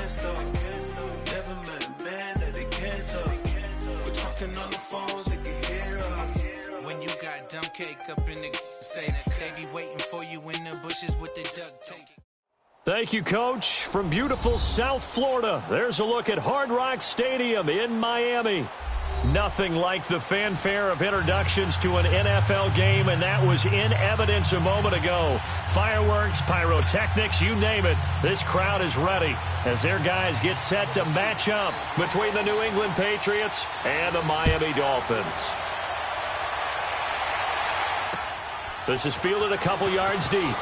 against though. Never met a man that they can't talk. We're talking on the phones, they can hear us. When you got dumb cake up in the say that they be waiting for you in the bushes with the duct tape. Thank you, Coach. From beautiful South Florida, there's a look at Hard Rock Stadium in Miami. Nothing like the fanfare of introductions to an NFL game, and that was in evidence a moment ago. Fireworks, pyrotechnics, you name it. This crowd is ready as their guys get set to match up between the New England Patriots and the Miami Dolphins. This is fielded a couple yards deep.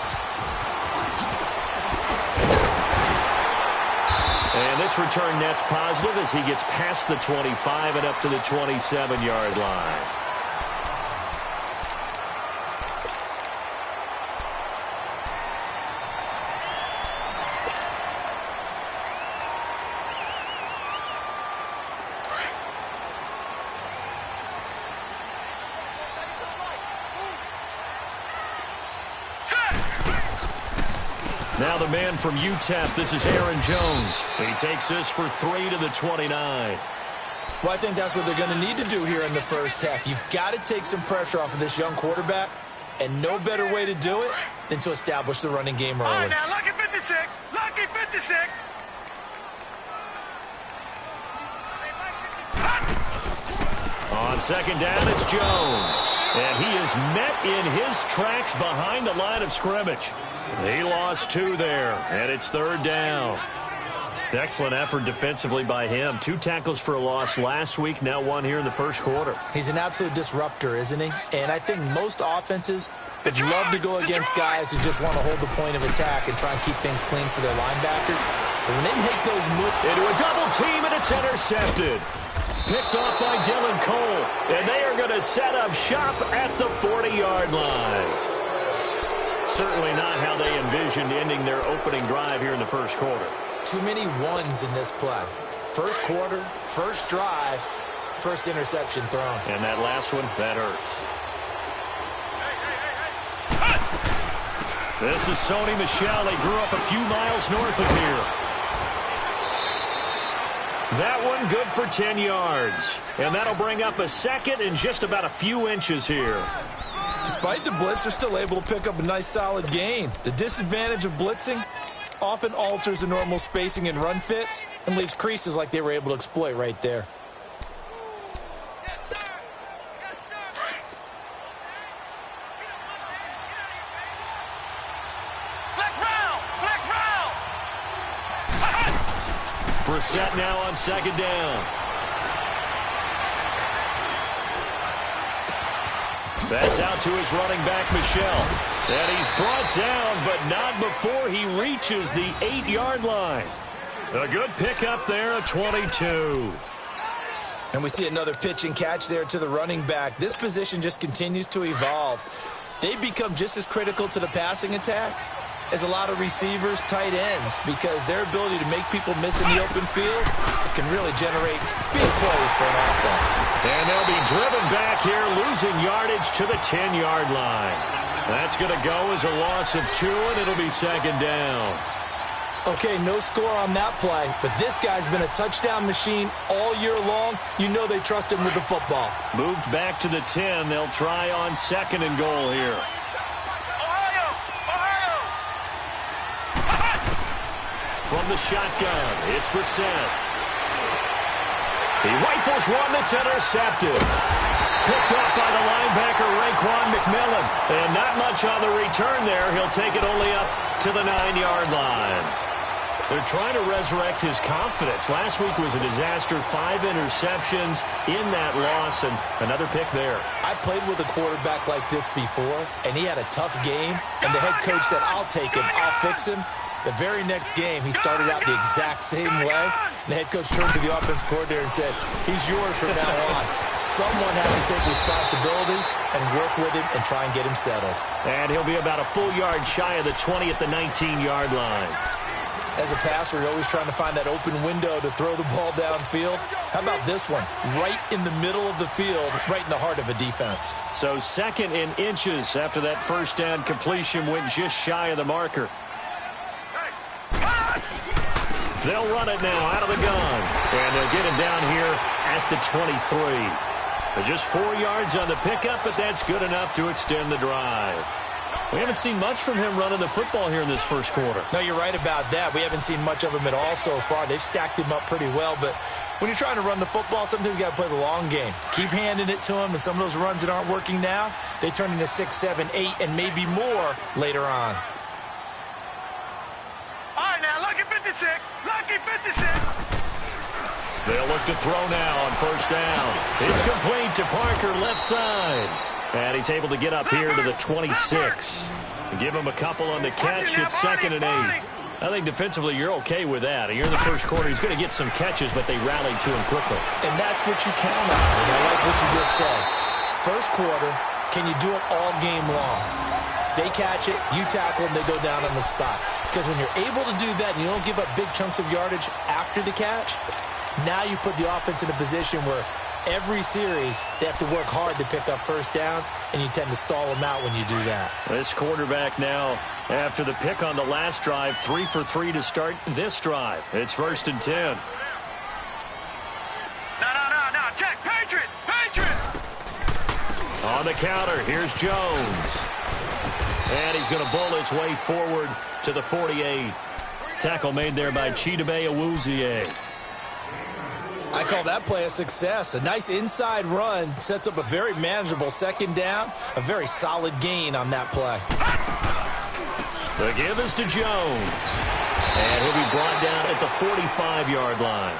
And this return net's positive as he gets past the 25 and up to the 27-yard line. Now the man from UTEP, this is Aaron Jones. He takes this for 3 to the 29. Well, I think that's what they're going to need to do here in the first half. You've got to take some pressure off of this young quarterback, and no better way to do it than to establish the running game early. All right, now, lucky 56. Lucky 56. On second down, it's Jones. And he is met in his tracks behind the line of scrimmage. He lost 2 there, and it's third down. Excellent effort defensively by him. 2 tackles for a loss last week, now 1 here in the first quarter. He's an absolute disruptor, isn't he? And I think most offenses would love to go against guys who just want to hold the point of attack and try and keep things clean for their linebackers. But when they make those moves into a double team, and it's intercepted. Picked off by Dylan Cole, and they are going to set up shop at the 40-yard line. Certainly not how they envisioned ending their opening drive here in the first quarter. Too many ones in this play. First quarter, first drive, first interception thrown. And that last one, that hurts. This is Sony Michel. He grew up a few miles north of here. That one good for 10 yards. And that'll bring up a second and just about a few inches here. Despite the blitz, they're still able to pick up a nice solid gain. The disadvantage of blitzing often alters the normal spacing and run fits and leaves creases like they were able to exploit right there. Brissett now on second down. That's out to his running back, Michel. And he's brought down, but not before he reaches the 8-yard line. A good pickup there at 22. And we see another pitch and catch there to the running back. This position just continues to evolve. They become just as critical to the passing attack as a lot of receivers, tight ends, because their ability to make people miss in the open field can really generate big plays for an offense. And they'll be driven back here, losing yardage to the 10-yard line. That's going to go as a loss of 2, and it'll be second down. Okay, no score on that play, but this guy's been a touchdown machine all year long. You know they trust him with the football. Moved back to the 10. They'll try on second and goal here. From the shotgun, it's Brissett. He rifles one that's intercepted. Picked up by the linebacker, Raekwon McMillan. And not much on the return there. He'll take it only up to the 9-yard line. They're trying to resurrect his confidence. Last week was a disaster. 5 interceptions in that loss, and another pick there. I played with a quarterback like this before, and he had a tough game. And the head coach said, I'll take him, I'll fix him. The very next game, he started out the exact same way. The head coach turned to the offense coordinator and said, he's yours from now on. Someone has to take responsibility and work with him and try and get him settled. And he'll be about a full yard shy of the 20 at the 19-yard line. As a passer, you're always trying to find that open window to throw the ball downfield. How about this one? Right in the middle of the field, right in the heart of a defense. So second in inches after that first down completion went just shy of the marker. They'll run it now out of the gun. And they'll get it down here at the 23. Just 4 yards on the pickup, but that's good enough to extend the drive. We haven't seen much from him running the football here in this first quarter. No, you're right about that. We haven't seen much of him at all so far. They've stacked him up pretty well, but when you're trying to run the football, sometimes you got to play the long game. Keep handing it to him, and some of those runs that aren't working now, they turn into 6, 7, 8, and maybe more later on. All right, now, lucky 56. Lucky 56. They'll look to throw now on first down. It's complete to Parker, left side. And he's able to get up here to the 26. Give him a couple on the catch. It's 2nd and 8. I think defensively you're okay with that. You're in the first quarter. He's going to get some catches, but they rallied to him quickly. And that's what you count on. And I like what you just said. First quarter, can you do it all game long? They catch it, you tackle them, they go down on the spot. Because when you're able to do that and you don't give up big chunks of yardage after the catch, now you put the offense in a position where every series they have to work hard to pick up first downs, and you tend to stall them out when you do that. This quarterback now, after the pick on the last drive, 3 for 3 to start this drive. It's 1st and 10. No. Check. Patriot. On the counter, here's Jones. And he's going to bull his way forward to the 48. Tackle made there by Chidobe Awuzie. I call that play a success. A nice inside run sets up a very manageable 2nd down. A very solid gain on that play. The give is to Jones. And he'll be brought down at the 45-yard line.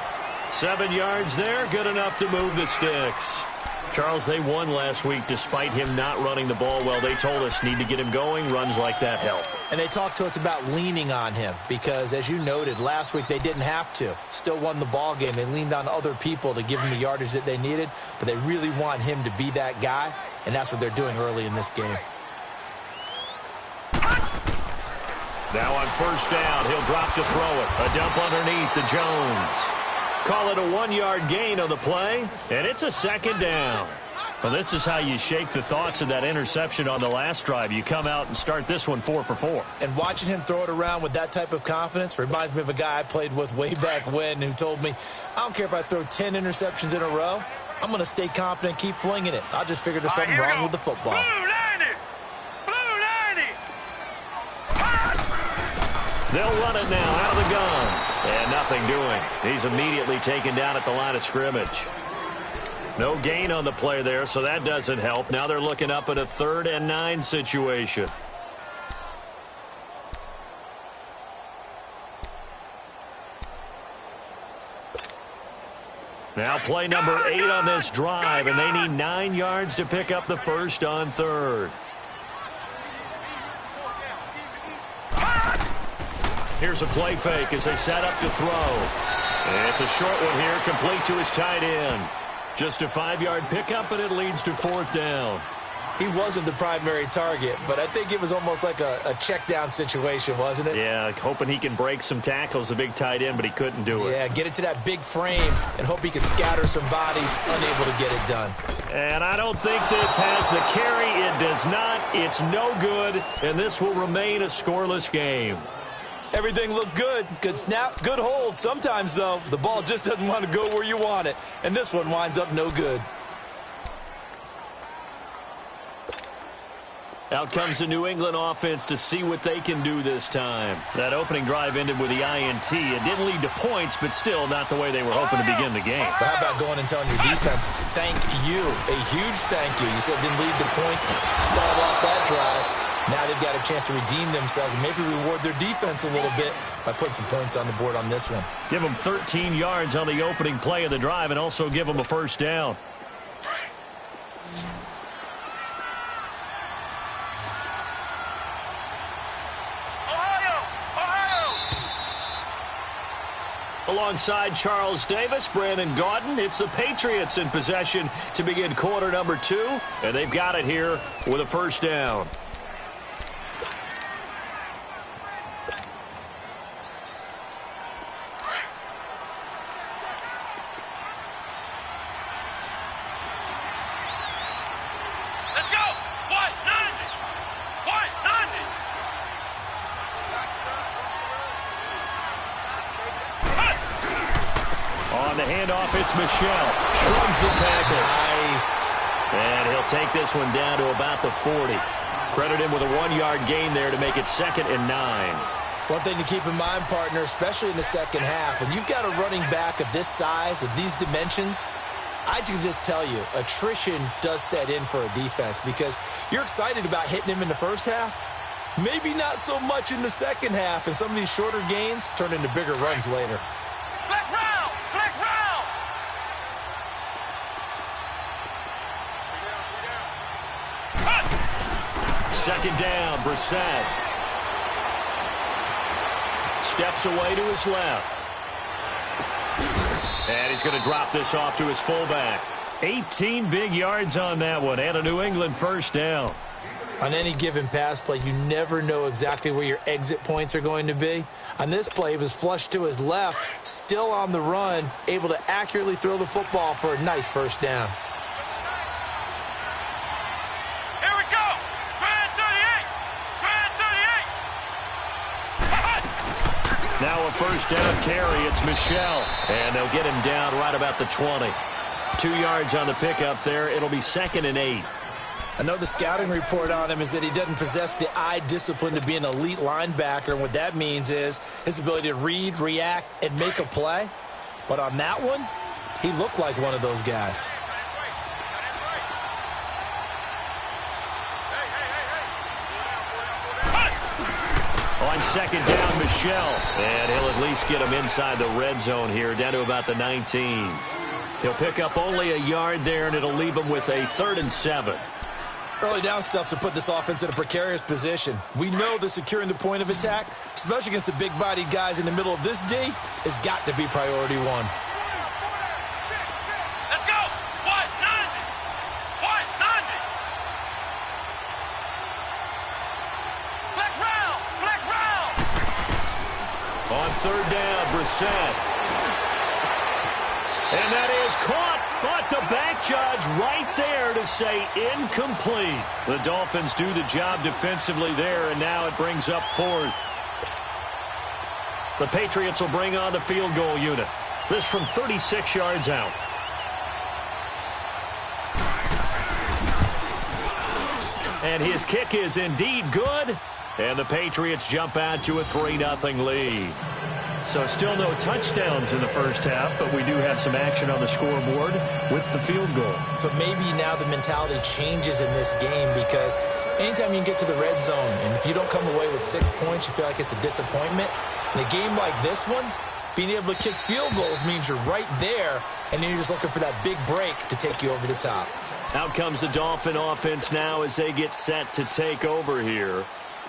7 yards there, good enough to move the sticks. Charles, they won last week despite him not running the ball well. They told us need to get him going. Runs like that help. And they talked to us about leaning on him because, as you noted, last week they didn't have to. Still won the ball game. They leaned on other people to give them the yardage that they needed, but they really want him to be that guy, and that's what they're doing early in this game. Now on first down, he'll drop to throw it. A dump underneath to Jones. Call it a 1-yard gain on the play, and it's a 2nd down. Well, this is how you shake the thoughts of that interception on the last drive. You come out and start this one 4 for 4. And watching him throw it around with that type of confidence reminds me of a guy I played with way back when who told me, I don't care if I throw 10 interceptions in a row. I'm going to stay confident, keep flinging it. I just figured there's something wrong with the football. Blue 90. They'll run it now out of the gun. And nothing doing. He's immediately taken down at the line of scrimmage. No gain on the play there, so that doesn't help. Now they're looking up at a 3rd and 9 situation. Now play number 8 on this drive, and they need 9 yards to pick up the first on 3rd. Here's a play fake as they set up to throw. And it's a short one here, complete to his tight end. Just a 5-yard pickup, and it leads to 4th down. He wasn't the primary target, but I think it was almost like a check down situation, wasn't it? Yeah, hoping he can break some tackles, the big tight end, but he couldn't do it. Yeah, get it to that big frame and hope he can scatter some bodies, unable to get it done. And I don't think this has the carry. It does not. It's no good, and this will remain a scoreless game. Everything looked good. Good snap, good hold. Sometimes, though, the ball just doesn't want to go where you want it, and this one winds up no good. Out comes the New England offense to see what they can do this time. That opening drive ended with the INT. It didn't lead to points, but still not the way they were hoping to begin the game. But how about going and telling your defense, thank you, a huge thank you. You said it didn't lead to points, start off that drive. Now they've got a chance to redeem themselves and maybe reward their defense a little bit by putting some points on the board on this one. Give them 13 yards on the opening play of the drive and also give them a first down. Alongside Charles Davis, Brandon Gaudin, it's the Patriots in possession to begin quarter number 2, and they've got it here with a first down. On the handoff, it's Michel. Shrugs the tackle. Nice. And he'll take this one down to about the 40. Credit him with a 1-yard gain there to make it 2nd and 9. One thing to keep in mind, partner, especially in the second half, when you've got a running back of this size, of these dimensions, I can just tell you, attrition does set in for a defense because you're excited about hitting him in the first half. Maybe not so much in the second half, and some of these shorter gains turn into bigger runs later. Flex round! Flex round! 2nd down, Brissett. Steps away to his left. And he's going to drop this off to his fullback. 18 big yards on that one, and a New England 1st down. On any given pass play, you never know exactly where your exit points are going to be. On this play, he was flushed to his left, still on the run, able to accurately throw the football for a nice 1st down. Here we go! Grand 38! Grand 38! Now a 1st down carry. It's Michel. And they'll get him down right about the 20. 2 yards on the pickup there. It'll be 2nd and 8. I know the scouting report on him is that he doesn't possess the eye discipline to be an elite linebacker, and what that means is his ability to read, react, and make a play. But on that one, he looked like one of those guys. On 2nd down, Michel. And he'll at least get him inside the red zone here, down to about the 19. He'll pick up only a yard there, and it'll leave him with a 3rd and 7. Early down stuff to put this offense in a precarious position. We know that securing the point of attack, especially against the big-bodied guys in the middle of this D, has got to be priority 1. Let's go! 190! 190! Flex round! Flex round! On 3rd down, Brissett. And that is caught, but the back judge right there to say incomplete. The Dolphins do the job defensively there, and now it brings up 4th. The Patriots will bring on the field goal unit. This from 36 yards out. And his kick is indeed good, and the Patriots jump out to a 3-0 lead. So still no touchdowns in the first half, but we do have some action on the scoreboard with the field goal. So maybe now the mentality changes in this game because anytime you can get to the red zone, and if you don't come away with 6 points, you feel like it's a disappointment. In a game like this one, being able to kick field goals means you're right there, and then you're just looking for that big break to take you over the top. Out comes the Dolphin offense now as they get set to take over here.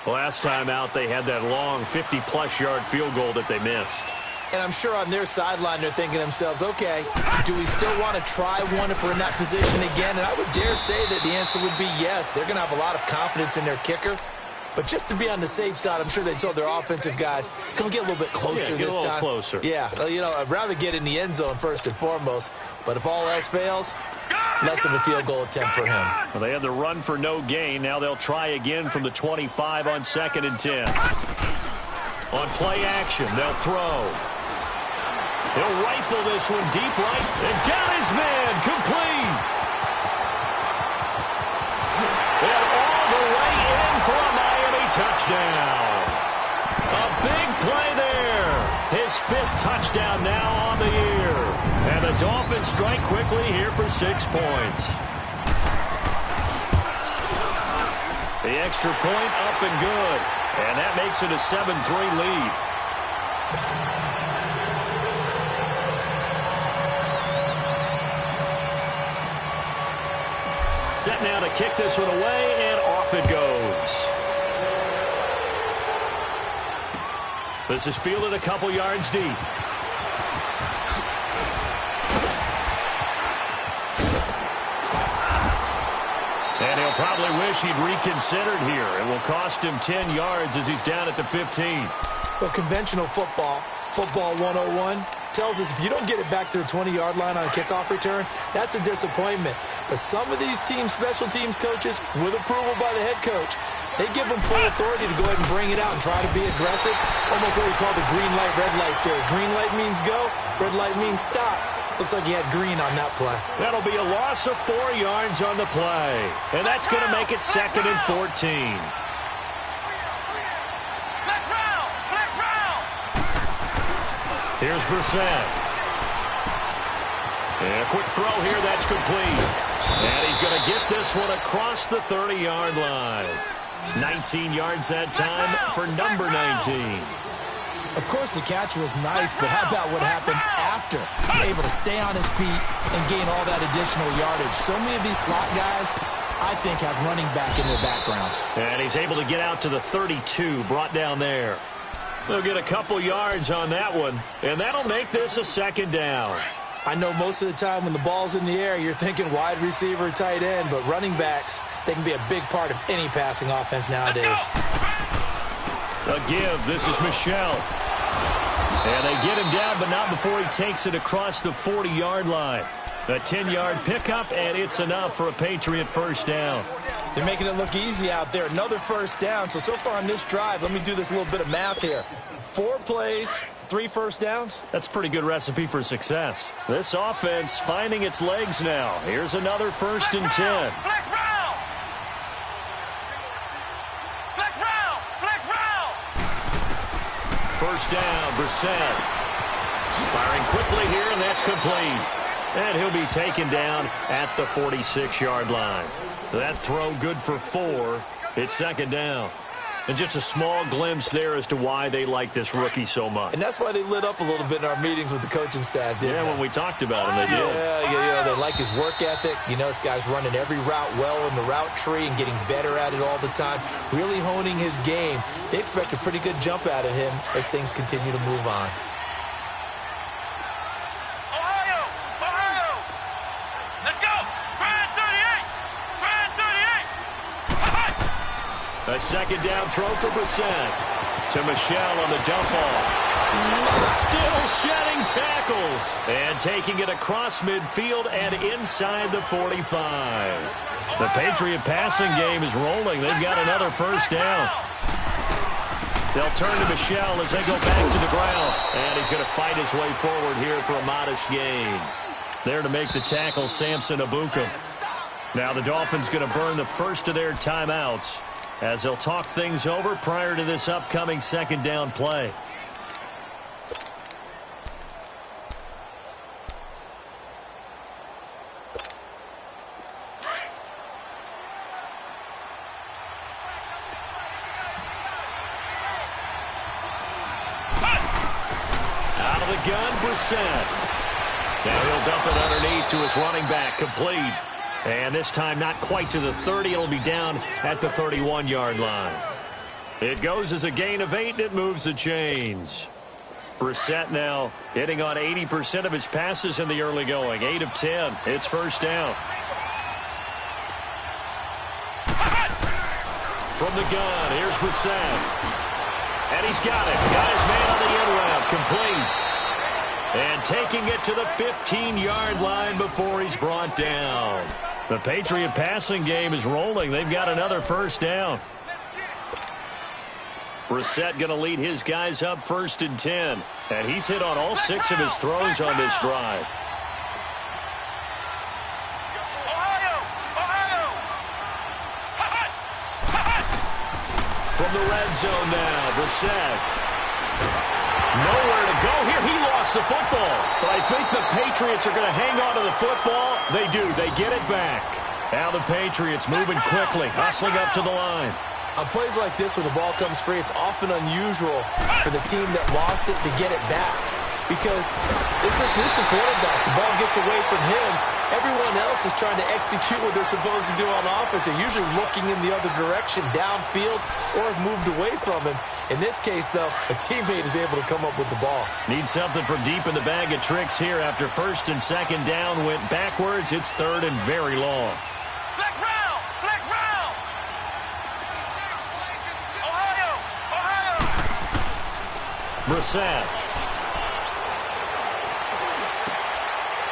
Last time out, they had that long 50-plus yard field goal that they missed. And I'm sure on their sideline, they're thinking to themselves, okay, do we still want to try one if we're in that position again? And I would dare say that the answer would be yes. They're going to have a lot of confidence in their kicker. But just to be on the safe side, I'm sure they told their offensive guys, can we get a little bit closer this time? Get a little closer. Yeah, you know, I'd rather get in the end zone first and foremost. But if all else fails, less of a field goal attempt for him. Well, they had the run for no gain. Now they'll try again from the 25 on 2nd and 10. On play action, they'll throw. He'll rifle this one deep right. They've got his man complete. And all the way in for a Miami touchdown. A big play there. His 5th touchdown now on the year. And the Dolphins strike quickly here for 6 points. The extra point up and good. And that makes it a 7-3 lead. Set now to kick this one away, and off it goes. This is fielded a couple yards deep. And he'll probably wish he'd reconsidered here. It will cost him 10 yards as he's down at the 15. Well, conventional football 101, tells us if you don't get it back to the 20-yard line on a kickoff return, that's a disappointment. But some of these team special teams coaches, with approval by the head coach, They give him full authority to go ahead and bring it out and try to be aggressive. Almost what we call the green light, red light there. Green light means go, red light means stop. Looks like he had green on that play. That'll be a loss of 4 yards on the play. And that's going to make it 2nd and 14. Here's Brissett. And a quick throw here, that's complete. And he's going to get this one across the 30-yard line. 19 yards that time for number 19. Of course, the catch was nice, but how about what happened after? Able to stay on his feet and gain all that additional yardage. So many of these slot guys, I think, have running back in their background. And he's able to get out to the 32, brought down there. They'll get a couple yards on that one, and that'll make this a 2nd down. I know most of the time when the ball's in the air, you're thinking wide receiver, tight end, but running backs, they can be a big part of any passing offense nowadays. A give. This is Michel. And they get him down, but not before he takes it across the 40-yard line. A 10-yard pickup, and it's enough for a Patriot first down. They're making it look easy out there. Another first down. So far on this drive, let me do this little bit of math here. 4 plays, 3 first downs. That's a pretty good recipe for success. This offense finding its legs now. Here's another 1st and 10. First down, Brissett. Firing quickly here, and that's complete. And he'll be taken down at the 46-yard line. That throw good for 4. It's 2nd down. And just a small glimpse there as to why they like this rookie so much. And that's why they lit up a little bit in our meetings with the coaching staff, didn't they? Yeah, when we talked about him, they did. Yeah, they like his work ethic. You know, this guy's running every route well in the route tree and getting better at it all the time, really honing his game. They expect a pretty good jump out of him as things continue to move on. A 2nd down throw for Brissett. To Michel on the dump off. Still shedding tackles. And taking it across midfield and inside the 45. The Patriot passing game is rolling. They've got another first down. They'll turn to Michel as they go back to the ground. And he's going to fight his way forward here for a modest gain. There to make the tackle, Samson Abukum. Now the Dolphins going to burn the first of their timeouts as they'll talk things over prior to this upcoming 2nd down play. Out of the gun, Brissett. Now he'll dump it underneath to his running back, complete. And this time not quite to the 30. It'll be down at the 31-yard line. It goes as a gain of 8, and it moves the chains. Brissett now hitting on 80% of his passes in the early going. 8 of 10. It's first down. From the gun, here's Brissett. And he's got it. Got his man on the end route. Complete. And taking it to the 15-yard line before he's brought down. The Patriot passing game is rolling. They've got another first down. Brissett going to lead his guys up 1st and 10. And he's hit on all 6 of his throws on this drive. From the red zone now, Brissett. Nowhere to go here. He lost the football. But I think the Patriots are going to hang on to the football. They do. They get it back. Now the Patriots moving quickly, hustling up to the line. On plays like this, when the ball comes free, it's often unusual for the team that lost it to get it back. Because this is the quarterback. The ball gets away from him. Everyone else is trying to execute what they're supposed to do on offense. They're usually looking in the other direction, downfield, or have moved away from him. In this case, though, a teammate is able to come up with the ball. Need something from deep in the bag of tricks here after 1st and 2nd down. Went backwards. It's 3rd and very long. Flex round! Flex round! Ohio! Brissett.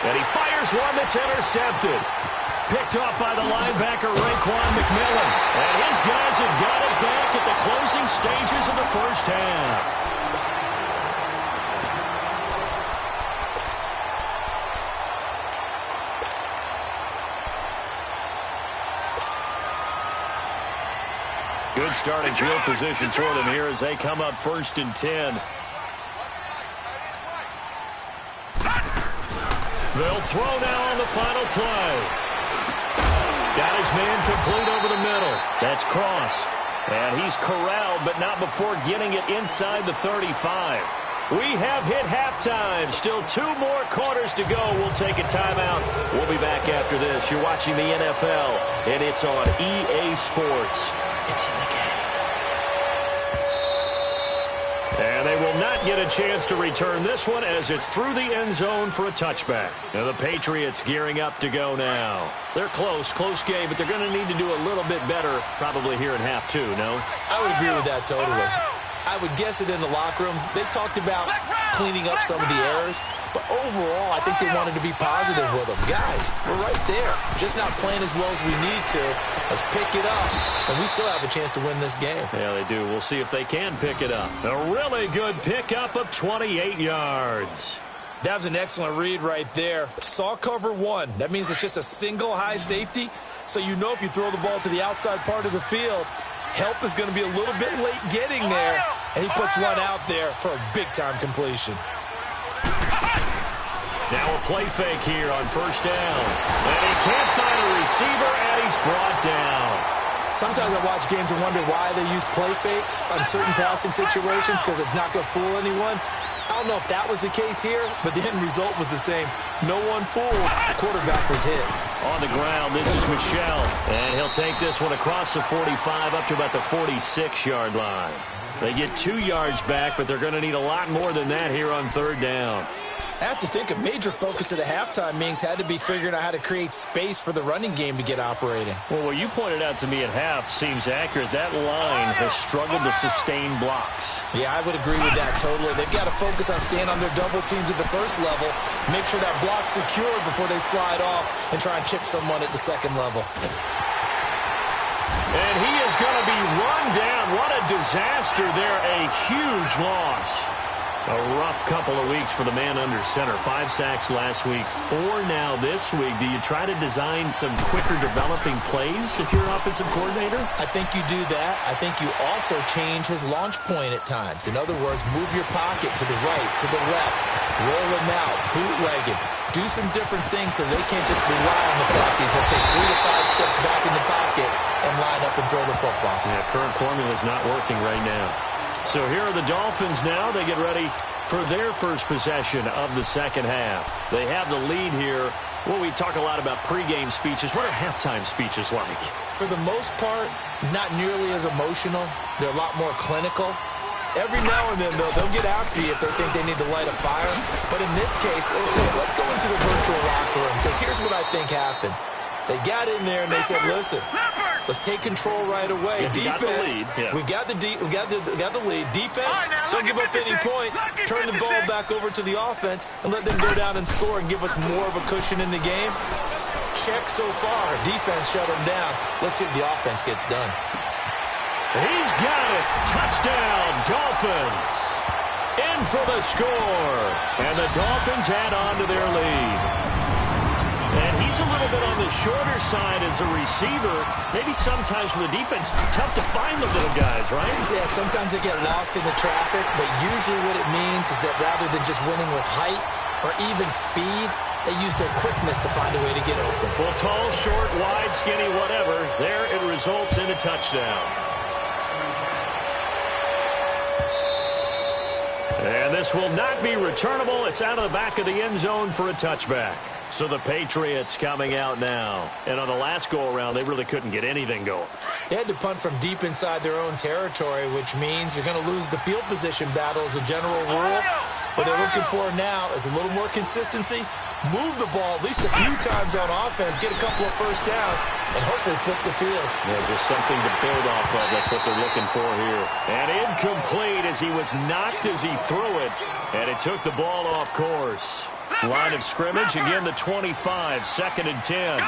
And he fires one that's intercepted. Picked off by the linebacker, Raekwon McMillan. And his guys have got it back at the closing stages of the first half. Good starting field position for them here as they come up 1st and 10. They'll throw now on the final play. Got his man complete over the middle. That's Cross. And he's corralled, but not before getting it inside the 35. We have hit halftime. Still 2 more quarters to go. We'll take a timeout. We'll be back after this. You're watching the NFL, and it's on EA Sports. It's in the game. And they will not get a chance to return this one as it's through the end zone for a touchback. Now the Patriots gearing up to go now. They're close game, but they're going to need to do a little bit better probably here in half 2, no? I would agree with that totally. I would guess it in the locker room. They talked about cleaning up some of the errors, but overall, I think they wanted to be positive with them. Guys, we're right there. Just not playing as well as we need to. Let's pick it up, and we still have a chance to win this game. Yeah, they do. We'll see if they can pick it up. A really good pickup of 28 yards. That was an excellent read right there. Saw cover 1. That means it's just a single high safety, so you know if you throw the ball to the outside part of the field, help is going to be a little bit late getting there, and he puts one out there for a big-time completion. Now a play fake here on 1st down. And he can't find a receiver, and he's brought down. Sometimes I watch games and wonder why they use play fakes on certain passing situations because it's not going to fool anyone. I don't know if that was the case here, but the end result was the same. No one fooled. The quarterback was hit. On the ground, this is Michel. And he'll take this one across the 45 up to about the 46-yard line. They get 2 yards back, but they're going to need a lot more than that here on 3rd down. I have to think a major focus at the halftime means had to be figuring out how to create space for the running game to get operating. Well, what you pointed out to me at half seems accurate. That line has struggled to sustain blocks. Yeah, I would agree with that totally. They've got to focus on staying on their double teams at the first level, make sure that block's secured before they slide off and try and chip someone at the second level. And he is going to be run down. What a disaster there. A huge loss. A rough couple of weeks for the man under center. 5 sacks last week, 4 now this week. Do you try to design some quicker developing plays if you're an offensive coordinator? I think you do that. I think you also change his launch point at times. In other words, move your pocket to the right, to the left, roll him out, bootleg him. Do some different things so they can't just rely on the fact he's going to take 3 to 5 steps back in the pocket and line up and throw the football. Yeah, current formula is not working right now. So here are the Dolphins now. They get ready for their first possession of the second half. They have the lead here. Well, we talk a lot about pregame speeches. What are halftime speeches like? For the most part, not nearly as emotional. They're a lot more clinical. Every now and then, though, they'll get after you if they think they need to light a fire. But in this case, let's go into the virtual locker room, because here's what I think happened. They got in there and they said, listen, let's take control right away. Yeah, defense, we got the lead. Defense, don't give up any points. Turn the ball back over to the offense and let them go down and score and give us more of a cushion in the game. Check so far. Defense shut them down. Let's see if the offense gets done. He's got it. Touchdown, Dolphins. In for the score. And the Dolphins add on to their lead. And he's a little bit on the shorter side as a receiver. Maybe sometimes for the defense, tough to find the little guys, right? Yeah, sometimes they get lost in the traffic, but usually what it means is that rather than just winning with height or even speed, they use their quickness to find a way to get open. Well, tall, short, wide, skinny, whatever, there it results in a touchdown. And this will not be returnable. It's out of the back of the end zone for a touchback. So the Patriots coming out now. And on the last go-around, they really couldn't get anything going. They had to punt from deep inside their own territory, which means you're going to lose the field position battle as a general rule. What they're looking for now is a little more consistency, move the ball at least a few times on offense, get a couple of first downs, and hopefully flip the field. Yeah, just something to build off of. That's what they're looking for here. And incomplete as he was knocked as he threw it, and it took the ball off course. Line of scrimmage, again the 25, 2nd and 10.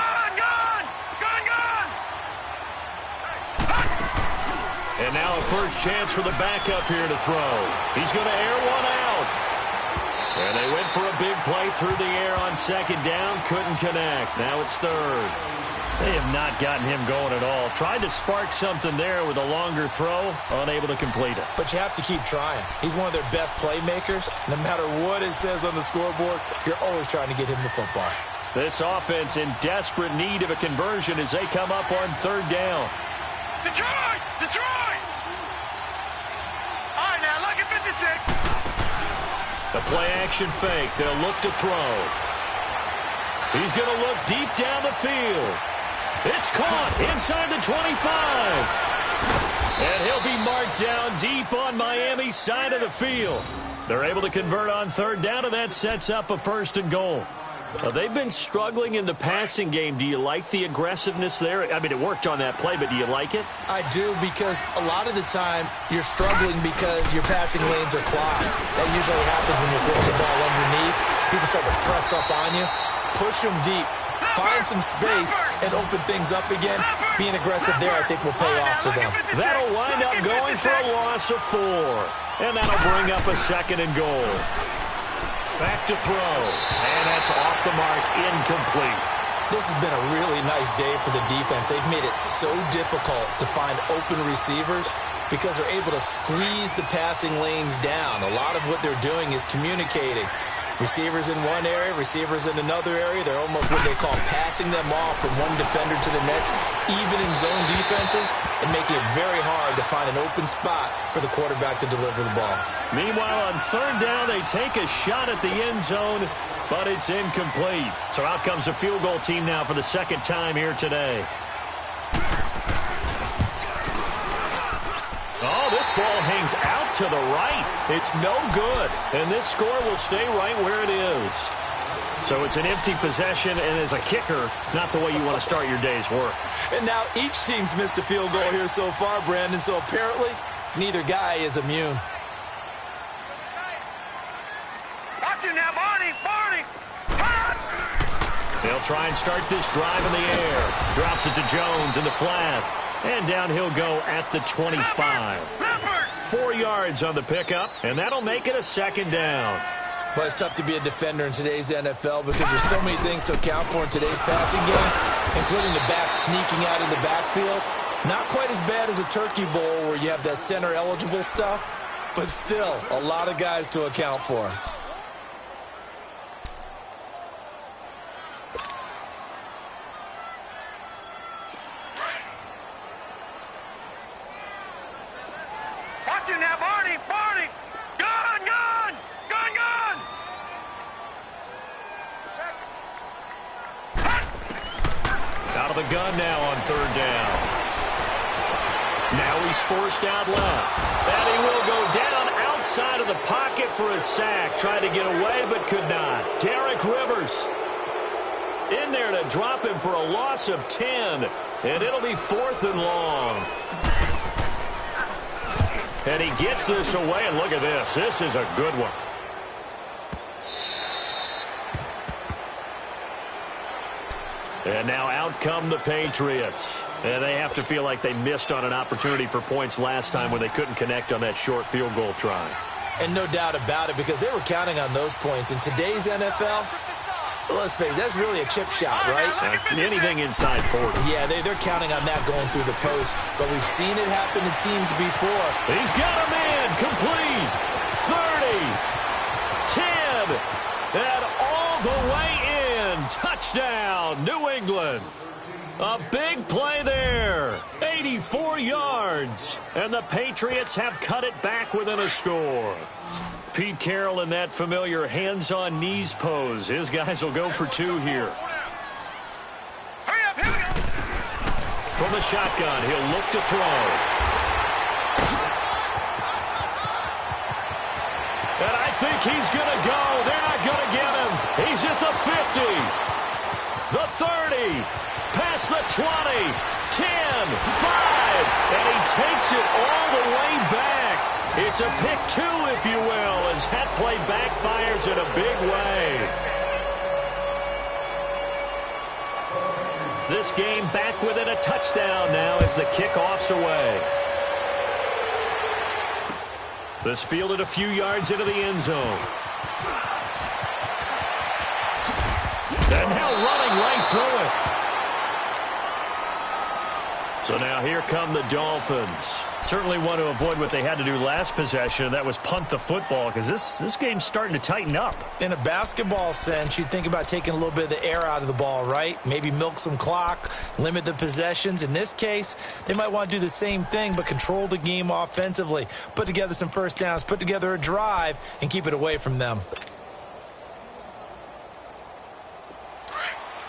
And now a first chance for the backup here to throw. He's going to air one out. And they went for a big play through the air on second down. Couldn't connect. Now it's third. They have not gotten him going at all. Tried to spark something there with a longer throw. Unable to complete it. But you have to keep trying. He's one of their best playmakers. No matter what it says on the scoreboard, you're always trying to get him the football. This offense in desperate need of a conversion as they come up on third down. Detroit! Detroit! All right, now, look at 56. The play-action fake. They'll look to throw. He's going to look deep down the field. It's caught inside the 25. And he'll be marked down deep on Miami's side of the field. They're able to convert on third down, and that sets up a first and goal. They've been struggling in the passing game. Do you like the aggressiveness there? I mean, it worked on that play, but do you like it? I do, because a lot of the time you're struggling because your passing lanes are clogged. That usually happens when you're throwing the ball underneath. People start to press up on you. Push them deep. Find some space and open things up again. Being aggressive there, I think, will pay off for them. That'll wind up going for a loss of 4. And that'll bring up a second and goal. Back to throw. And that's off the mark, incomplete. This has been a really nice day for the defense. They've made it so difficult to find open receivers because they're able to squeeze the passing lanes down. A lot of what they're doing is communicating. Receivers in one area, receivers in another area. They're almost what they call passing them off from one defender to the next, even in zone defenses, and making it very hard to find an open spot for the quarterback to deliver the ball. Meanwhile, on third down, they take a shot at the end zone, but it's incomplete. So out comes a field goal team now for the second time here today. Oh, this ball hangs out to the right. It's no good. And this score will stay right where it is. So it's an empty possession, and as a kicker, not the way you want to start your day's work. And now each team's missed a field goal here so far, Brandon, so apparently neither guy is immune. Watch it now, Barney! Barney! They'll try and start this drive in the air. Drops it to Jones in the flat. And down he'll go at the 25. 4 yards on the pickup, and that'll make it a second down. Well, it's tough to be a defender in today's NFL because there's so many things to account for in today's passing game, including the back sneaking out of the backfield. Not quite as bad as a turkey bowl where you have that center-eligible stuff, but still a lot of guys to account for. Now, Barney! Barney! Gun! Gun! Gun! Gun! Out of the gun now on third down. Now he's forced out left. And he will go down outside of the pocket for a sack. Tried to get away, but could not. Derek Rivers in there to drop him for a loss of 10. And it'll be 4th and long. And he gets this away, and look at this. This is a good one. And now out come the Patriots. And they have to feel like they missed on an opportunity for points last time when they couldn't connect on that short field goal try. And no doubt about it, because they were counting on those points. In today's NFL, let's face it, that's really a chip shot, right? That's anything inside 40. Yeah, they're counting on that going through the post. But we've seen it happen to teams before. He's got a man complete. 30, 10, and all the way in. Touchdown, New England. A big play there. 84 yards. And the Patriots have cut it back within a score. Pete Carroll in that familiar hands-on knees pose. His guys will go for 2 here. Hurry up, here we go. From the shotgun, he'll look to throw. And I think he's going to go. They're not going to get him. He's at the 50. The 30. Past the 20. 10. 5. And he takes it all the way back. It's a pick 2, if you will, as that play backfires in a big way. This game back within a touchdown now as the kickoff's away. This fielded a few yards into the end zone. And now running right through it. So now here come the Dolphins. Certainly want to avoid what they had to do last possession, and that was punt the football, because this game's starting to tighten up. In a basketball sense, you think about taking a little bit of the air out of the ball, right? Maybe milk some clock, limit the possessions. In this case, they might want to do the same thing, but control the game offensively. Put together some first downs, put together a drive, and keep it away from them.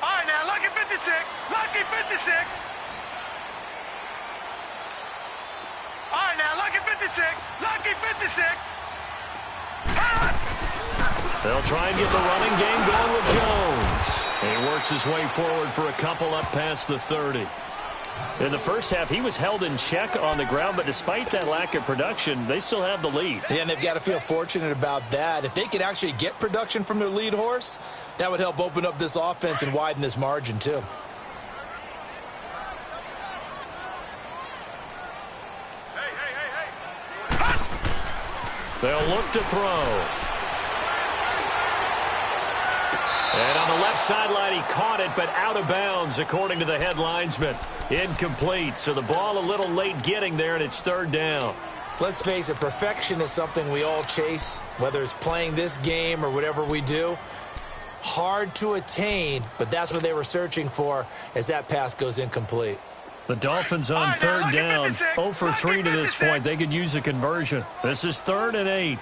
All right, now, lucky 56. Lucky 56. All right, now, lucky 56. Lucky 56. They'll try and get the running game going with Jones. And he works his way forward for a couple up past the 30. In the first half, he was held in check on the ground, but despite that lack of production, they still have the lead. Yeah, and they've got to feel fortunate about that. If they could actually get production from their lead horse, that would help open up this offense and widen this margin, too. They'll look to throw. And on the left sideline, he caught it, but out of bounds, according to the head linesman. Incomplete, so the ball a little late getting there, and it's third down. Let's face it, perfection is something we all chase, whether it's playing this game or whatever we do. Hard to attain, but that's what they were searching for as that pass goes incomplete. The Dolphins on third down, 0 for 3 to this point. They could use a conversion. This is 3rd and 8.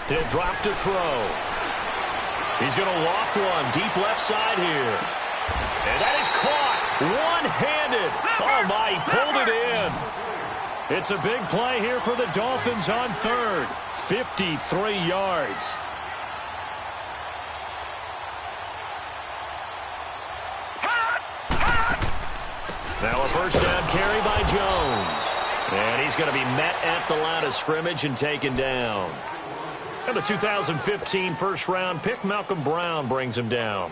He'll drop to throw. He's going to loft one deep left side here. And that is caught one-handed. Oh, my, he pulled it in. It's a big play here for the Dolphins on third. 53 yards. Now a first down carry by Jones. And he's going to be met at the line of scrimmage and taken down. And the 2015 first-round pick, Malcolm Brown, brings him down.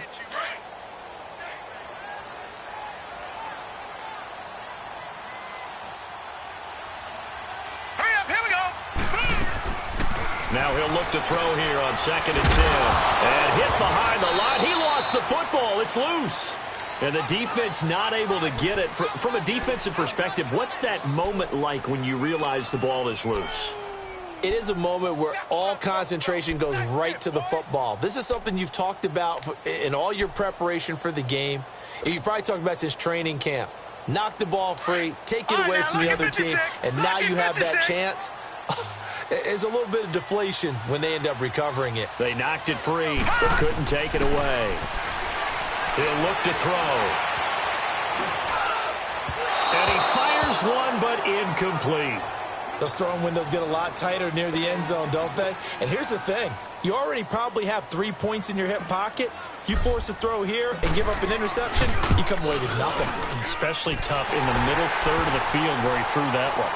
Hurry up, here we go. Now he'll look to throw here on 2nd and 10. And hit behind the line. He lost the football. It's loose. And the defense not able to get it. From a defensive perspective, what's that moment like when you realize the ball is loose? It is a moment where all concentration goes right to the football. This is something you've talked about in all your preparation for the game. And you've probably talked about since training camp. Knock the ball free, take it away from the other team, and now you have that chance. There's a little bit of deflation when they end up recovering it. They knocked it free, but couldn't take it away. He'll look to throw. And he fires one, but incomplete. Those throwing windows get a lot tighter near the end zone, don't they? And here's the thing. You already probably have 3 points in your hip pocket. You force a throw here and give up an interception, you come away with nothing. Especially tough in the middle third of the field where he threw that one.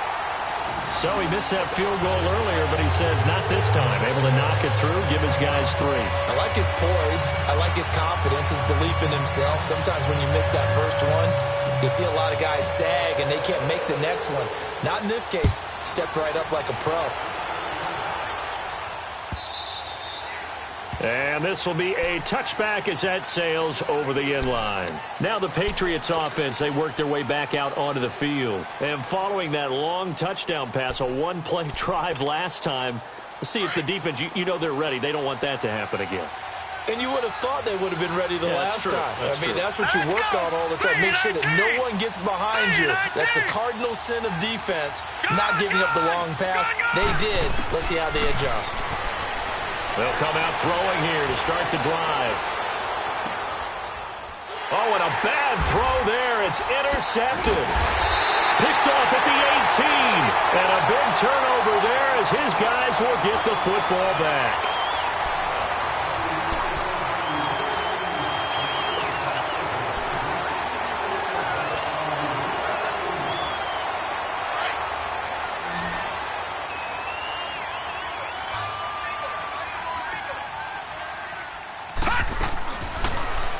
So he missed that field goal earlier, but he says not this time. Able to knock it through, give his guys 3. I like his poise. I like his confidence, his belief in himself. Sometimes when you miss that first one, you see a lot of guys sag and they can't make the next one. Not in this case. Stepped right up like a pro. And this will be a touchback as that sails over the end line. Now the Patriots offense, they work their way back out onto the field. And following that long touchdown pass, a one-play drive last time, let's see if the defense, you know they're ready. They don't want that to happen again. And you would have thought they would have been ready the last time. That's what you work on all the time. Make sure that no one gets behind you. That's the cardinal sin of defense, not giving up the long pass. They did. Let's see how they adjust. They'll come out throwing here to start the drive. Oh, and a bad throw there. It's intercepted. Picked off at the 18. And a big turnover there as his guys will get the football back.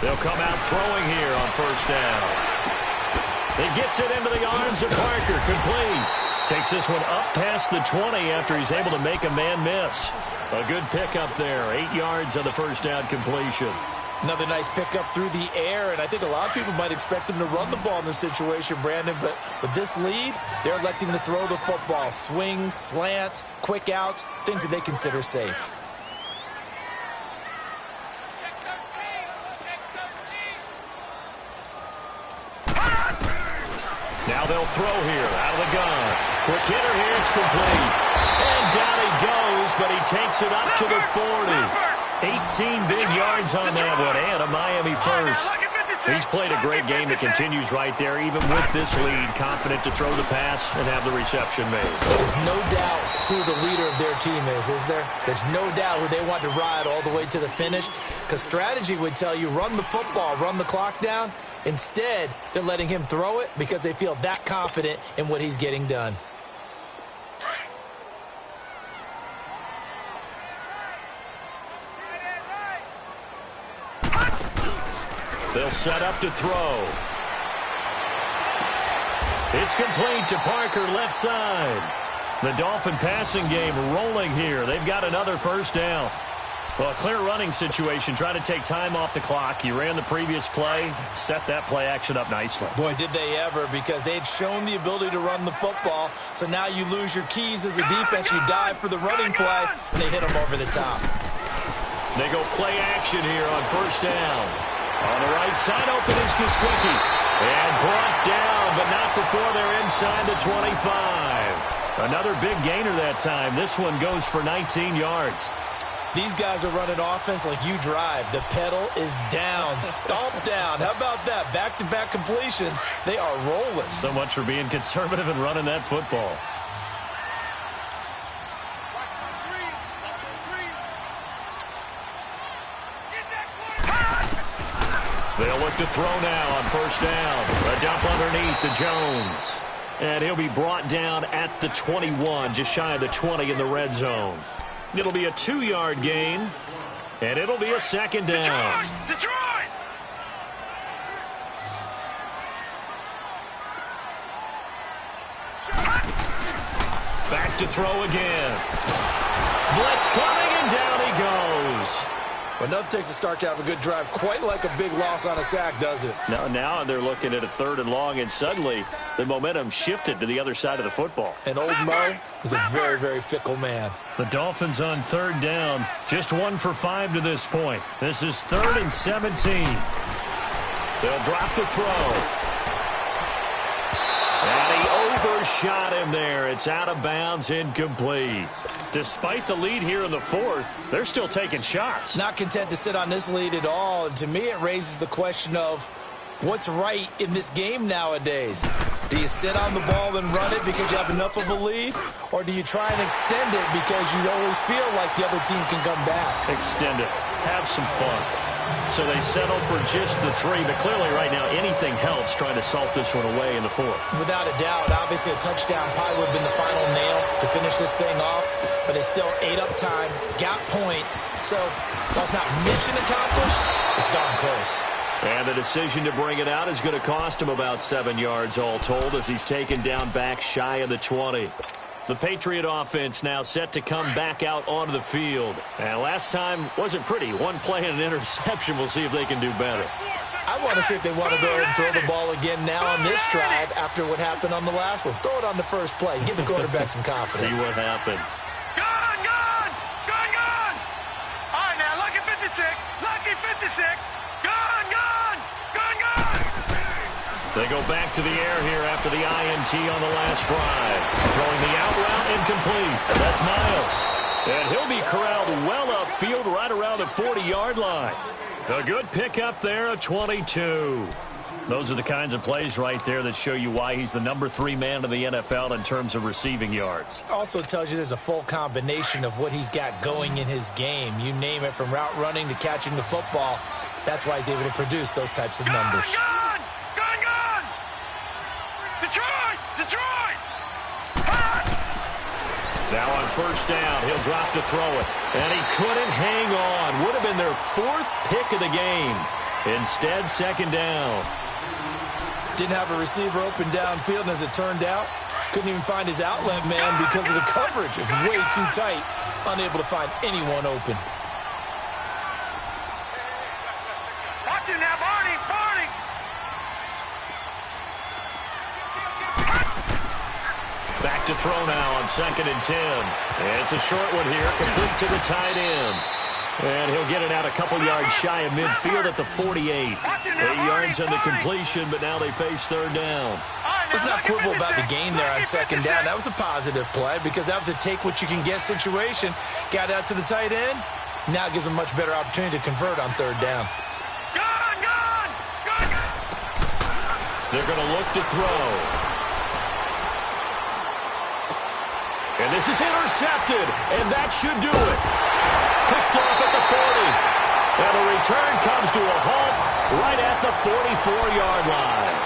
They'll come out throwing here on first down. He gets it into the arms of Parker. Complete. Takes this one up past the 20 after he's able to make a man miss. A good pickup there. 8 yards on the first down completion. Another nice pickup through the air, and I think a lot of people might expect him to run the ball in this situation, Brandon, but with this lead, they're electing to throw the football. Swings, slants, quick outs, things that they consider safe. Now they'll throw here out of the gun. Quick hitter here, it's complete. And down he goes, but he takes it up to the 40. 18 big yards on that one, and a Miami first. He's played a great game. It continues right there, even with this lead, confident to throw the pass and have the reception made. There's no doubt who the leader of their team is there? There's no doubt who they want to ride all the way to the finish, because strategy would tell you run the football, run the clock down. Instead, they're letting him throw it because they feel that confident in what he's getting done. They'll set up to throw. It's complete to Parker, left side. The Dolphin passing game rolling here. They've got another first down. Well, a clear running situation, trying to take time off the clock. He ran the previous play, set that play action up nicely. Boy, did they ever, because they had shown the ability to run the football. So now you lose your keys as a defense. You dive for the running play, and they hit them over the top. They go play action here on first down. On the right side, open is Gesicki. And brought down, but not before they're inside the 25. Another big gainer that time. This one goes for 19 yards. These guys are running offense like you drive. The pedal is down, stomped down. How about that? Back-to-back completions. They are rolling. So much for being conservative and running that football. They'll look to throw now on first down. A dump underneath to Jones. And he'll be brought down at the 21, just shy of the 20 in the red zone. It'll be a 2-yard gain, and it'll be a second down. Detroit! Back to throw again. Blitz coming, and down he goes. Well, nothing takes a start to have a good drive, quite like a big loss on a sack, does it? Now they're looking at a 3rd and long, and suddenly the momentum shifted to the other side of the football. And old Mo is a very, very fickle man. The Dolphins on 3rd down, just 1 for 5 to this point. This is 3rd and 17. They'll drop the throw. And he overshot him there. It's out of bounds, incomplete. Despite the lead here in the 4th, they're still taking shots. Not content to sit on this lead at all. And to me, it raises the question of what's right in this game nowadays. Do you sit on the ball and run it because you have enough of a lead? Or do you try and extend it because you always feel like the other team can come back? Extend it. Have some fun. So they settle for just the 3, but clearly right now anything helps trying to salt this one away in the 4th. Without a doubt, obviously a touchdown probably would have been the final nail to finish this thing off, but it's still ate up time, got points, so while it's not mission accomplished, it's darn close. And the decision to bring it out is going to cost him about 7 yards all told as he's taken down back shy of the 20. The Patriot offense now set to come back out onto the field. And last time wasn't pretty. 1 play and an interception. We'll see if they can do better. I want to see if they want to go ahead and throw the ball again now on this drive after what happened on the last one. Throw it on the first play. Give the quarterback some confidence. See what happens. Gone! Gone! All right, now, lucky 56. Lucky 56. Gone! They go back to the air here after the INT on the last drive. Throwing the out route incomplete. That's Miles. And he'll be corralled well upfield right around the 40-yard line. A good pickup there, a 22. Those are the kinds of plays right there that show you why he's the number 3 man in the NFL in terms of receiving yards. Also tells you there's a full combination of what he's got going in his game. You name it, from route running to catching the football. That's why he's able to produce those types of numbers. Gone! Detroit! Now on first down, he'll drop to throw it. And he couldn't hang on. Would have been their 4th pick of the game. Instead, second down. Didn't have a receiver open downfield, and as it turned out, Couldn't even find his outlet man because of the coverage. It's way too tight. Unable to find anyone open. Watch him now, Barney! Barney! Back to throw now on 2nd and 10. And it's a short one here, complete to the tight end. And he'll get it out a couple yards shy of midfield at the 48. 8 yards on the completion, but now they face 3rd down. Let's not quibble about the gain there on 2nd down. That was a positive play because that was a take-what-you-can-get situation. Got out to the tight end. Now it gives them a much better opportunity to convert on 3rd down. They're going to look to throw. And this is intercepted, and that should do it. Picked off at the 40. And the return comes to a halt right at the 44-yard line.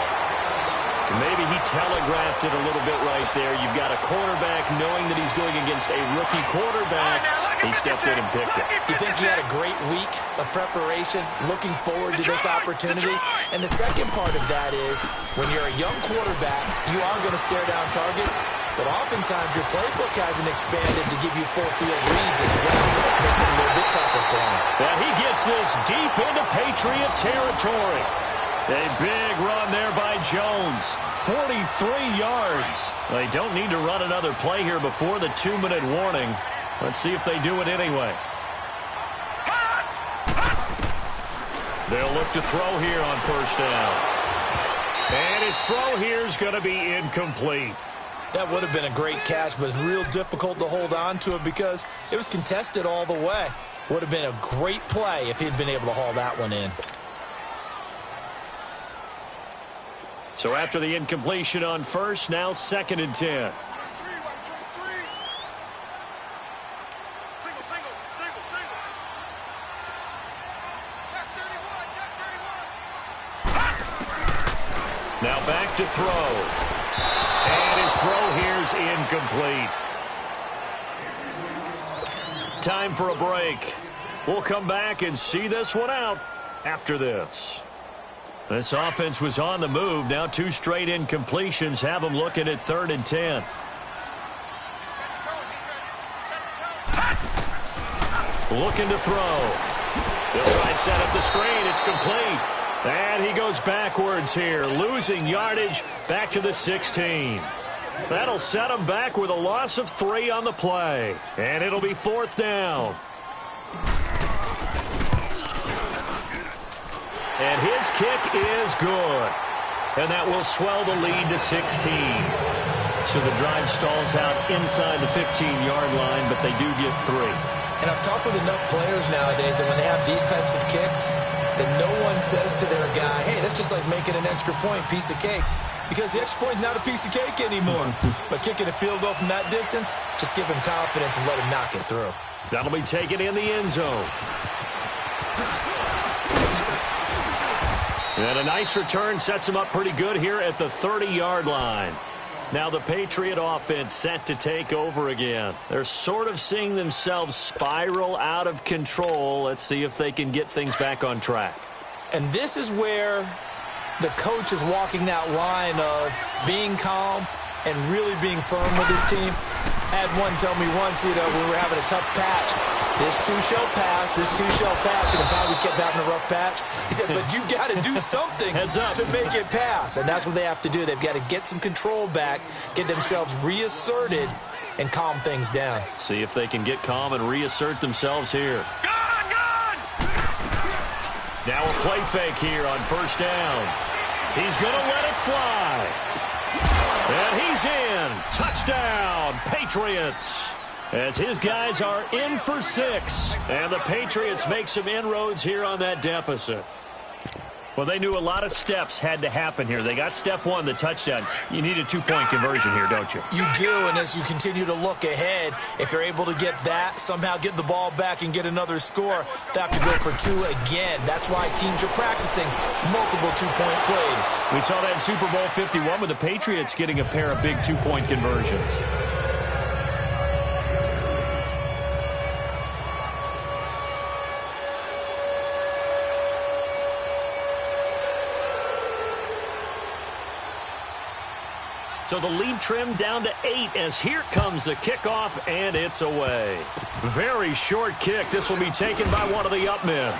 Maybe he telegraphed it a little bit right there. You've got a quarterback knowing that he's going against a rookie quarterback. He stepped in and picked it. You think he had a great week of preparation, looking forward to this opportunity? And the second part of that is, when you're a young quarterback, you are going to stare down targets, but oftentimes your playbook hasn't expanded to give you full field reads as well. Makes it a little bit tougher for him. And he gets this deep into Patriot territory. A big run there by Jones. 43 yards. They don't need to run another play here before the 2-minute warning. Let's see if they do it anyway. They'll look to throw here on 1st down. And his throw here is going to be incomplete. That would have been a great catch, but it's real difficult to hold on to it because it was contested all the way. Would have been a great play if he'd been able to haul that one in. So after the incompletion on 1st, now 2nd and 10. Now back to throw. And his throw here's incomplete. Time for a break. We'll come back and see this one out after this. This offense was on the move. Now 2 straight incompletions have them looking at 3rd and 10. Looking to throw. He'll try and set up the screen. It's complete. And he goes backwards here, losing yardage back to the 16. That'll set him back with a loss of 3 on the play. And it'll be 4th down. And his kick is good. And that will swell the lead to 16. So the drive stalls out inside the 15-yard line, but they do get 3. And I've talked with enough players nowadays that when they have these types of kicks, that no one says to their guy, hey, that's just like making an extra point, piece of cake. Because the extra point is not a piece of cake anymore. But kicking a field goal from that distance, just give him confidence and let him knock it through. That'll be taken in the end zone. And a nice return sets him up pretty good here at the 30-yard line. Now the Patriot offense set to take over again. They're sort of seeing themselves spiral out of control. Let's see if they can get things back on track. And this is where the coach is walking that line of being calm and really being firm with his team. I had one tell me once, we were having a tough patch. This too shall pass, this too shall pass. And finally we kept having a rough patch. He said, but you got to do something to make it pass. And that's what they have to do. They've got to get some control back, get themselves reasserted, and calm things down. See if they can get calm and reassert themselves here. Now a play fake here on 1st down. He's going to let it fly. And he's in. Touchdown, Patriots. As his guys are in for 6. And the Patriots make some inroads here on that deficit. Well, they knew a lot of steps had to happen here. They got step 1, the touchdown. You need a 2-point conversion here, don't you? You do, and as you continue to look ahead, if you're able to get that, somehow get the ball back and get another score, they have to go for 2 again. That's why teams are practicing multiple 2-point plays. We saw that in Super Bowl 51 with the Patriots getting a pair of big 2-point conversions. So the lead trimmed down to 8 as here comes the kickoff, and it's away. Very short kick. This will be taken by one of the up men.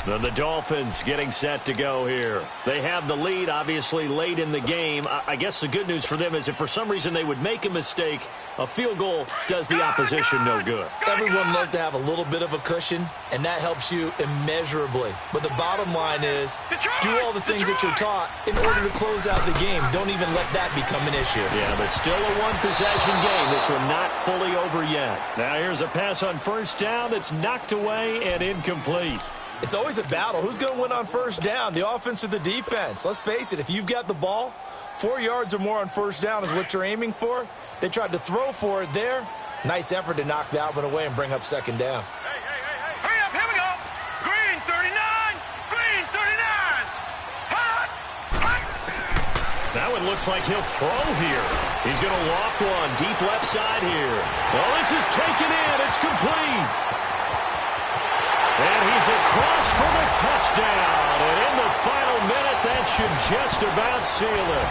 Then the Dolphins getting set to go here. They have the lead, obviously, late in the game. I guess the good news for them is if for some reason they would make a mistake, a field goal does the opposition no good. Everyone loves to have a little bit of a cushion, and that helps you immeasurably. But the bottom line is, do all the things that you're taught in order to close out the game. Don't even let that become an issue. Yeah, but still a one-possession game. This one not fully over yet. Now here's a pass on first down that's knocked away and incomplete. It's always a battle. Who's going to win on first down, the offense or the defense? Let's face it, if you've got the ball, 4 yards or more on first down is what you're aiming for. They tried to throw for it there. Nice effort to knock that one away and bring up second down. Hey. Hurry up, here we go. Green 39. Green 39. Hot. That one looks like he'll throw here. He's going to loft one deep left side here. Well, this is taken in. It's complete. And he's across for the touchdown. And in the final minute, that should just about seal it.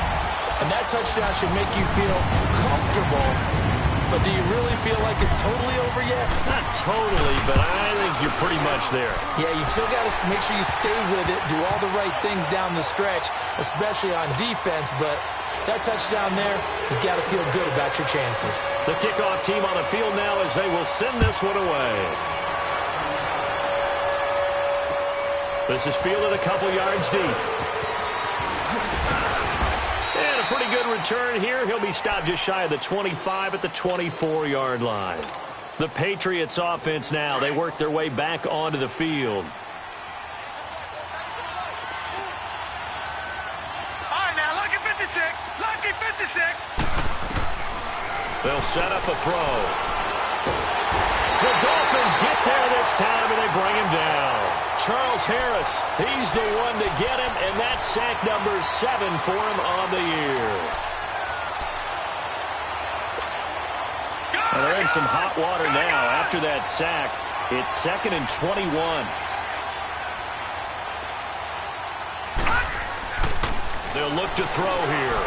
And that touchdown should make you feel comfortable. But do you really feel like it's totally over yet? Not totally, but I think you're pretty much there. Yeah, you've still got to make sure you stay with it, do all the right things down the stretch, especially on defense. But that touchdown there, you've got to feel good about your chances. The kickoff team on the field now as they will send this one away. This is fielded a couple yards deep. And a pretty good return here. He'll be stopped just shy of the 25 at the 24-yard line. The Patriots offense now, they work their way back onto the field. All right, now, lucky 56. Lucky 56. They'll set up a throw. The Dolphins get there this time, and they bring him down. Charles Harris, he's the one to get him, and that's sack number 7 for him on the year. And they're in some hot water now. After that sack, it's 2nd and 21. They'll look to throw here.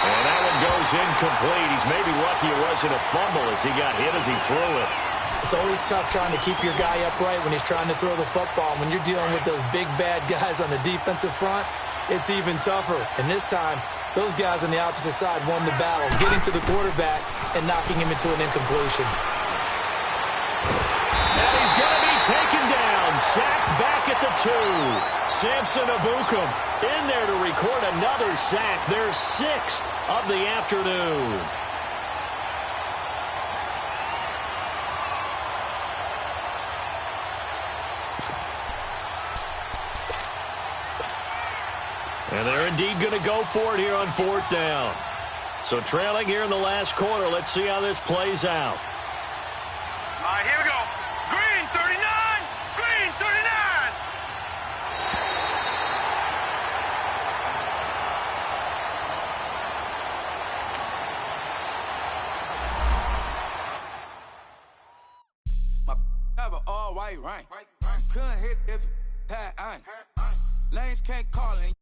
And that one goes incomplete. He's maybe lucky it wasn't a fumble as he got hit as he threw it. It's always tough trying to keep your guy upright when he's trying to throw the football. When you're dealing with those big, bad guys on the defensive front, it's even tougher. And this time, those guys on the opposite side won the battle, getting to the quarterback and knocking him into an incompletion. And he's going to be taken down, sacked back at the 2. Samson Abukum in there to record another sack, their 6th of the afternoon. And they're indeed going to go for it here on 4th down. So trailing here in the last quarter. Let's see how this plays out. All right, here we go. Green 39. Green 39. My have an all-white rank. Couldn't hit if it had ain't. Lanes can't call it.